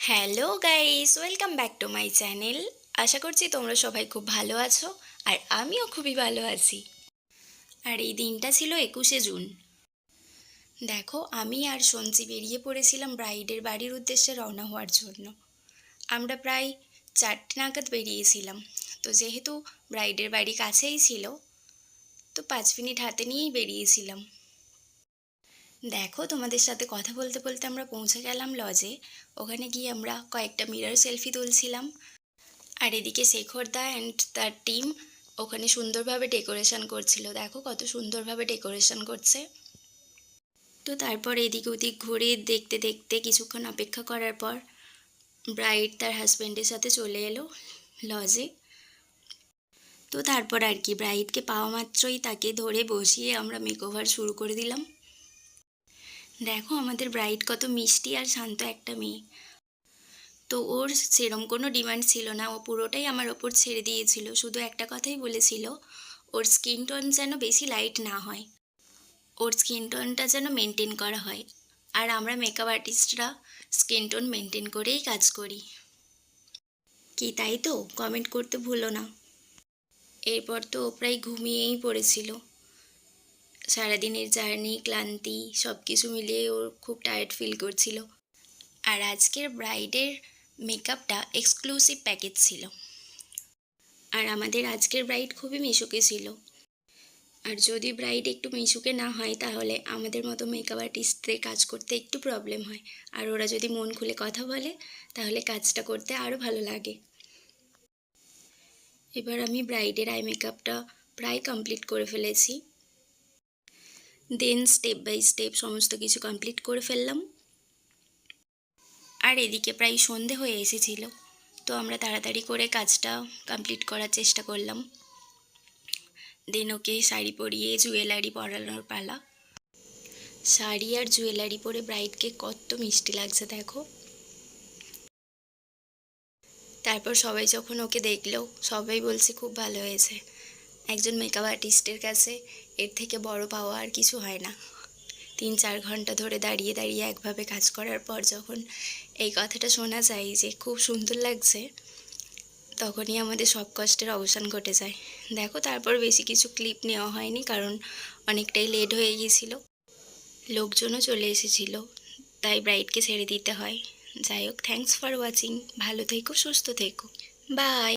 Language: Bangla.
Hello guys, welcome back to my channel. আশা করছি তোমরা সবাই খুব ভালো আছো, আর আমিও খুবই ভালো আছি। আর এই দিনটা ছিল 21শে জুন। দেখো, আমি আর সঞ্চি বেরিয়ে পড়েছিলাম ব্রাইডের বাড়ির উদ্দেশ্যে রওনা হওয়ার জন্য। আমরা প্রায় 4টে নাগাদ বেরিয়েছিলাম। তো যেহেতু ব্রাইডের বাড়ি কাছেই ছিল, তো 5 মিনিট হাতে নিয়েই বেরিয়েছিলাম। দেখো, তোমাদের সাথে কথা বলতে বলতে আমরা পৌঁছে গেলাম লজে। ওখানে গিয়ে আমরা কয়েকটা মিরর সেলফি তুলছিলাম। আর এদিকে শেখরদা অ্যান্ড তার টিম ওখানে সুন্দরভাবে ডেকোরেশন করছিল। দেখো কত সুন্দরভাবে ডেকোরেশন করছে। তো তারপর এদিক ওদিক ঘুরে দেখতে দেখতে কিছুক্ষণ অপেক্ষা করার পর ব্রাইড তার হাজব্যান্ডের সাথে চলে এলো লজে। তো তারপর আর কি, ব্রাইডকে পাওয়া মাত্রই তাকে ধরে বসিয়ে আমরা মেকওভার শুরু করে দিলাম। দেখো আমাদের ব্রাইড কত মিষ্টি আর শান্ত একটা মেয়ে। তো ওর সেরম কোনো ডিমান্ড ছিল না, ও পুরোটাই আমার ওপর ছেড়ে দিয়েছিল। শুধু একটা কথাই বলেছিল, ওর স্কিন টোন যেন বেশি লাইট না হয়, ওর স্কিন টোনটা যেন মেনটেন করা হয়। আর আমরা মেকআপ আর্টিস্টরা স্কিন টোন মেনটেন করেই কাজ করি। কি তাই তো? কমেন্ট করতে ভুলো না। এরপর তো ও প্রায় ঘুমিয়েই পড়েছিল। সারাদিনের জার্নি, ক্লান্তি সব কিছু মিলিয়ে ওর খুব টায়ার্ড ফিল করছিল। আর আজকের ব্রাইডের মেকআপটা এক্সক্লুসিভ প্যাকেজ ছিল। আর আমাদের আজকের ব্রাইড খুবই মিশুকে ছিল। আর যদি ব্রাইড একটু মিশুকে না হয়, তাহলে আমাদের মতো মেকআপ আর্টিস্টদের কাজ করতে একটু প্রবলেম হয়। আর ওরা যদি মন খুলে কথা বলে, তাহলে কাজটা করতে আরও ভালো লাগে। এবার আমি ব্রাইডের আই মেকআপটা প্রায় কমপ্লিট করে ফেলেছি। দেন স্টেপ বাই স্টেপ সমস্ত কিছু কমপ্লিট করে ফেললাম। আর এদিকে প্রায় সন্ধে হয়ে এসেছিল, তো আমরা তাড়াতাড়ি করে কাজটা কমপ্লিট করার চেষ্টা করলাম। দেন ওকে শাড়ি পরিয়ে জুয়েলারি পরানোর পালা। শাড়ি আর জুয়েলারি পরে ব্রাইডকে কত মিষ্টি লাগছে দেখো। তারপর সবাই যখন ওকে দেখলো, সবাই বলছে খুব ভালো হয়েছে। একজন মেকআপ আর্টিস্টের কাছে এর থেকে বড় পাওয়া আর কিছু হয় না। 3-4 ঘন্টা ধরে দাঁড়িয়ে দাঁড়িয়ে একভাবে কাজ করার পর যখন এই কথাটা শোনা যায় যে খুব সুন্দর লাগছে, তখনই আমাদের সব কষ্টের অবসান ঘটে যায়। দেখো, তারপর বেশি কিছু ক্লিপ নেওয়া হয়নি, কারণ অনেকটাই লেট হয়ে গিয়েছিল, লোকজনও চলে এসেছিল, তাই ব্রাইডকে ছেড়ে দিতে হয়। যাই হোক, থ্যাঙ্কস ফর ওয়াচিং। ভালো থেকো, সুস্থ থেকো, বাই।